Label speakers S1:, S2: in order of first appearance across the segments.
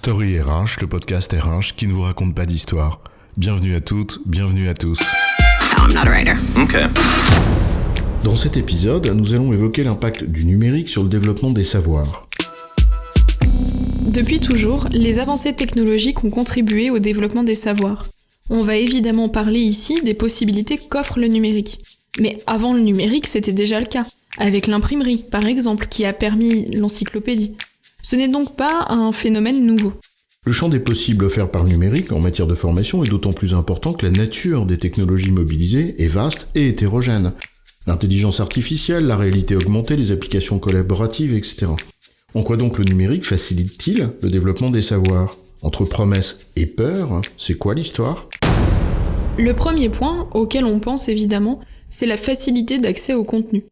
S1: Story RH, le podcast RH qui ne vous raconte pas d'histoire. Bienvenue à toutes, bienvenue à tous.
S2: No, I'm not a writer.
S3: Okay.
S1: Dans cet épisode, nous allons évoquer l'impact du numérique sur le développement des savoirs.
S4: Depuis toujours, les avancées technologiques ont contribué au développement des savoirs. On va évidemment parler ici des possibilités qu'offre le numérique. Mais avant le numérique, c'était déjà le cas, avec l'imprimerie, par exemple, qui a permis l'encyclopédie. Ce n'est donc pas un phénomène nouveau.
S1: Le champ des possibles offerts par le numérique en matière de formation est d'autant plus important que la nature des technologies mobilisées est vaste et hétérogène. L'intelligence artificielle, la réalité augmentée, les applications collaboratives, etc. En quoi donc le numérique facilite-t-il le développement des savoirs ? Entre promesses et peur, c'est quoi l'histoire ?
S4: Le premier point, auquel on pense évidemment, c'est la facilité d'accès au contenu.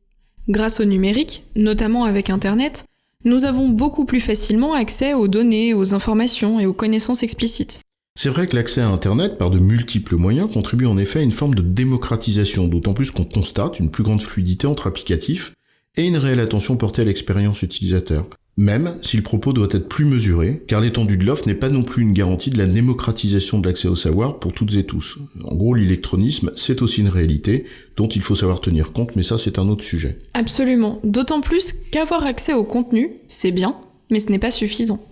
S4: Grâce au numérique, notamment avec Internet, nous avons beaucoup plus facilement accès aux données, aux informations et aux connaissances explicites.
S1: C'est vrai que l'accès à Internet par de multiples moyens contribue en effet à une forme de démocratisation, d'autant plus qu'on constate une plus grande fluidité entre applicatifs et une réelle attention portée à l'expérience utilisateur. Même si le propos doit être plus mesuré, car l'étendue de l'offre n'est pas non plus une garantie de la démocratisation de l'accès au savoir pour toutes et tous. En gros, l'électronisme, c'est aussi une réalité dont il faut savoir tenir compte, mais ça c'est un autre sujet.
S4: Absolument, d'autant plus qu'avoir accès au contenu, c'est bien, mais ce n'est pas suffisant.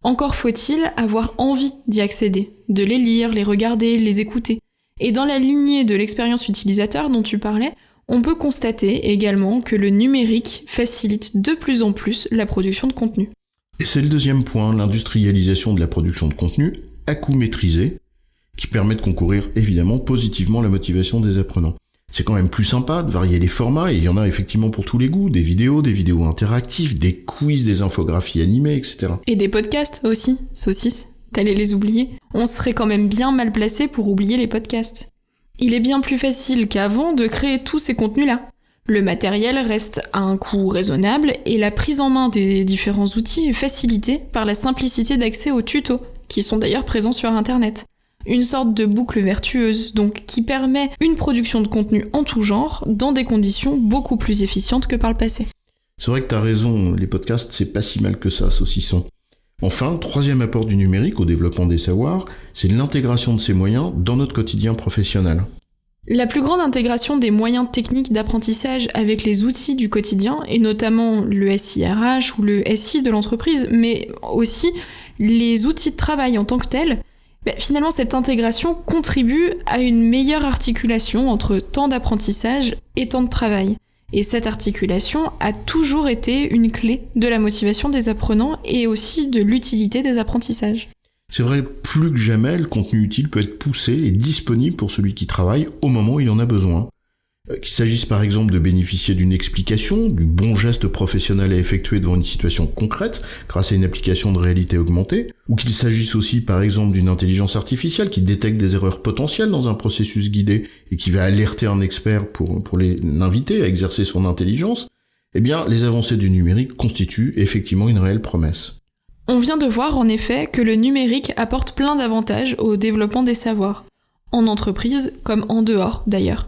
S4: Encore faut-il avoir envie d'y accéder, de les lire, les regarder, les écouter. Et dans la lignée de l'expérience utilisateur dont tu parlais, on peut constater également que le numérique facilite de plus en plus la production de contenu.
S1: Et c'est le deuxième point, l'industrialisation de la production de contenu à coût maîtrisé, qui permet de concourir évidemment positivement à la motivation des apprenants. C'est quand même plus sympa de varier les formats, et il y en a effectivement pour tous les goûts, des vidéos interactives, des quiz, des infographies animées, etc.
S4: Et des podcasts aussi, saucisses, t'allais les oublier. On serait quand même bien mal placé pour oublier les podcasts. Il est bien plus facile qu'avant de créer tous ces contenus-là. Le matériel reste à un coût raisonnable et la prise en main des différents outils est facilitée par la simplicité d'accès aux tutos, qui sont d'ailleurs présents sur Internet. Une sorte de boucle vertueuse, donc, qui permet une production de contenu en tout genre, dans des conditions beaucoup plus efficientes que par le passé.
S1: C'est vrai que t'as raison, les podcasts c'est pas si mal que ça, saucisson. Enfin, troisième apport du numérique au développement des savoirs, c'est l'intégration de ces moyens dans notre quotidien professionnel.
S4: La plus grande intégration des moyens techniques d'apprentissage avec les outils du quotidien, et notamment le SIRH ou le SI de l'entreprise, mais aussi les outils de travail en tant que tels, finalement cette intégration contribue à une meilleure articulation entre temps d'apprentissage et temps de travail. Et cette articulation a toujours été une clé de la motivation des apprenants et aussi de l'utilité des apprentissages.
S1: C'est vrai, plus que jamais, le contenu utile peut être poussé et disponible pour celui qui travaille au moment où il en a besoin. Qu'il s'agisse par exemple de bénéficier d'une explication, du bon geste professionnel à effectuer devant une situation concrète grâce à une application de réalité augmentée, ou qu'il s'agisse aussi par exemple d'une intelligence artificielle qui détecte des erreurs potentielles dans un processus guidé et qui va alerter un expert pour l'inviter à exercer son intelligence, eh bien les avancées du numérique constituent effectivement une réelle promesse.
S4: On vient de voir en effet que le numérique apporte plein d'avantages au développement des savoirs, en entreprise comme en dehors d'ailleurs.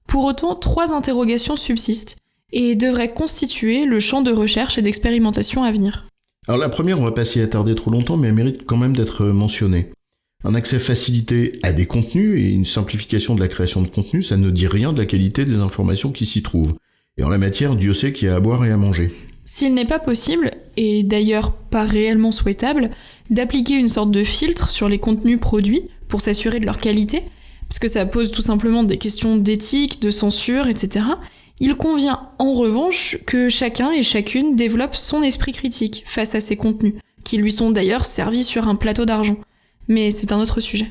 S4: Pour autant, 3 interrogations subsistent et devraient constituer le champ de recherche et d'expérimentation à venir.
S1: Alors la première, on va pas s'y attarder trop longtemps, mais elle mérite quand même d'être mentionnée. Un accès facilité à des contenus et une simplification de la création de contenu, ça ne dit rien de la qualité des informations qui s'y trouvent. Et en la matière, Dieu sait qu'il y a à boire et à manger.
S4: S'il n'est pas possible, et d'ailleurs pas réellement souhaitable, d'appliquer une sorte de filtre sur les contenus produits pour s'assurer de leur qualité, parce que ça pose tout simplement des questions d'éthique, de censure, etc., il convient en revanche que chacun et chacune développe son esprit critique face à ces contenus, qui lui sont d'ailleurs servis sur un plateau d'argent. Mais c'est un autre sujet.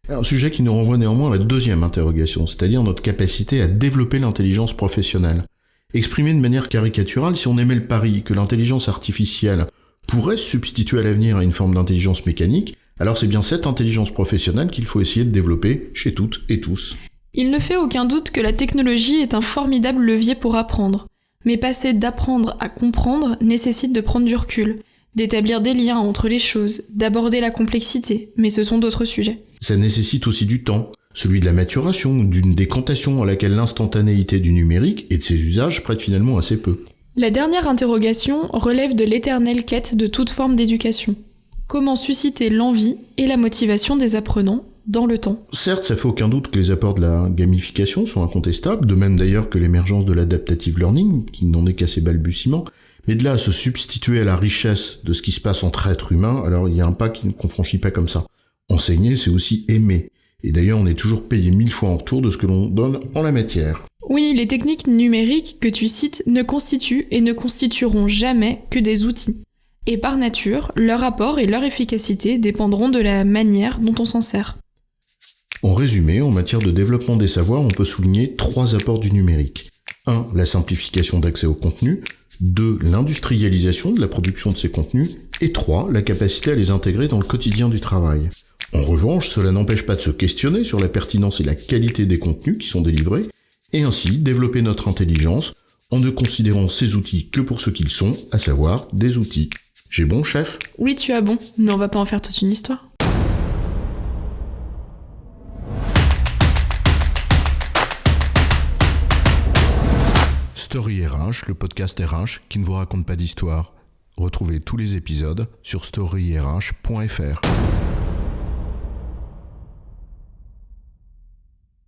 S1: Un sujet qui nous renvoie néanmoins à la deuxième interrogation, c'est-à-dire notre capacité à développer l'intelligence professionnelle. Exprimé de manière caricaturale, si on aimait le pari que l'intelligence artificielle pourrait se substituer à l'avenir à une forme d'intelligence mécanique, alors c'est bien cette intelligence professionnelle qu'il faut essayer de développer chez toutes et tous.
S4: Il ne fait aucun doute que la technologie est un formidable levier pour apprendre. Mais passer d'apprendre à comprendre nécessite de prendre du recul, d'établir des liens entre les choses, d'aborder la complexité, mais ce sont d'autres sujets.
S1: Ça nécessite aussi du temps, celui de la maturation, d'une décantation à laquelle l'instantanéité du numérique et de ses usages prête finalement assez peu.
S4: La dernière interrogation relève de l'éternelle quête de toute forme d'éducation. Comment susciter l'envie et la motivation des apprenants dans le temps.
S1: Certes, ça fait aucun doute que les apports de la gamification sont incontestables, de même d'ailleurs que l'émergence de l'adaptative learning, qui n'en est qu'à ses balbutiements, mais de là à se substituer à la richesse de ce qui se passe entre êtres humains, alors il y a un pas qu'on franchit pas comme ça. Enseigner, c'est aussi aimer. Et d'ailleurs, on est toujours payé 1000 fois en retour de ce que l'on donne en la matière.
S4: Oui, les techniques numériques que tu cites ne constituent et ne constitueront jamais que des outils. Et par nature, leur apport et leur efficacité dépendront de la manière dont on s'en sert.
S1: En résumé, en matière de développement des savoirs, on peut souligner 3 apports du numérique. 1. La simplification d'accès au contenu. 2. L'industrialisation de la production de ces contenus. Et 3. La capacité à les intégrer dans le quotidien du travail. En revanche, cela n'empêche pas de se questionner sur la pertinence et la qualité des contenus qui sont délivrés, et ainsi développer notre intelligence en ne considérant ces outils que pour ce qu'ils sont, à savoir des outils. J'ai bon, chef ?
S4: Oui, tu as bon, mais on va pas en faire toute une histoire.
S1: Story RH, le podcast RH qui ne vous raconte pas d'histoire. Retrouvez tous les épisodes sur storyrh.fr.